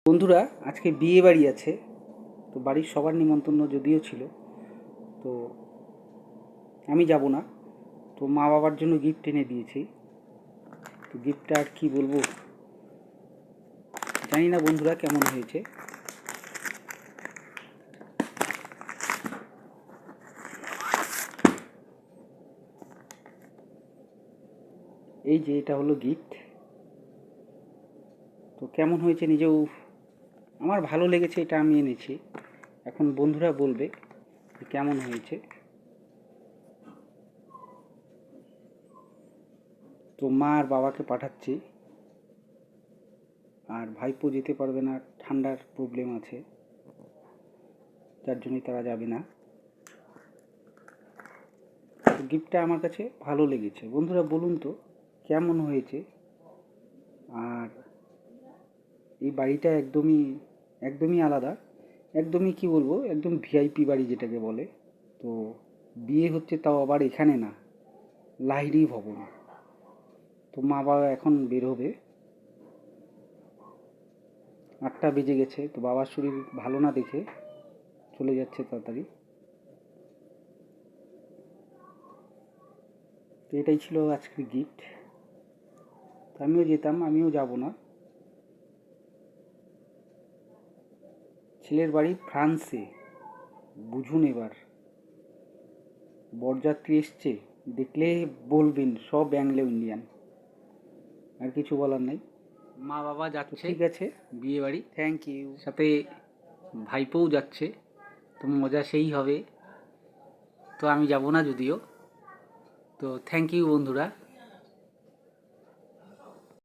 বন্ধুরা, আজকে বিয়ে বাড়ি আছে, তো বাড়ির সবার নিমন্ত্রণ যদিও ছিল, তো আমি যাব না। তো মা বাবার জন্য গিফট এনে দিয়েছি। তো গিফটটা আর কি বলবো, জানি না বন্ধুরা কেমন হয়েছে। এই যে এটা হলো গিফট। তো কেমন হয়েছে নিজেও আমার ভালো লেগেছে, এটা আমি এনেছি। এখন বন্ধুরা বলবে কেমন হয়েছে। তো মা আর বাবাকে পাঠাচ্ছি, আর ভাইপো যেতে পারবে না, ঠান্ডার প্রবলেম আছে, যার জন্যই তারা যাবে না। তো গিফটটা আমার কাছে ভালো লেগেছে। বন্ধুরা বলুন তো কেমন হয়েছে। আর এই বাড়িটা একদমই আলাদা, একদমই কি বলবো, একদম ভিআইপি বাড়ি যেটাকে বলে। তো বিয়ে হচ্ছে তাও আবার এখানে না, লাহিড়ী ভবন। তো মা বাবা এখন বের হবে, 8টা বেজে গেছে। তো বাবার শরীর ভালো না দেখে চলে যাচ্ছে তাড়াতাড়ি। তো এটাই ছিল আজকের গিফট। তো আমিও যেতাম, আমিও যাব না। ছেলের বাড়ি ফ্রান্সে, বুঝুন এবার। বরযাত্রী এসছে, দেখলে বলবেন সব অ্যাংলো ইন্ডিয়ান, আর কিছু বলার নাই। মা বাবা যাচ্ছে, ঠিক আছে, বিয়ে বাড়ি। Thank you. সাথে ভাইপোও যাচ্ছে, তো মজা সেই হবে। তো আমি যাব না যদিও। তো থ্যাংক ইউ বন্ধুরা।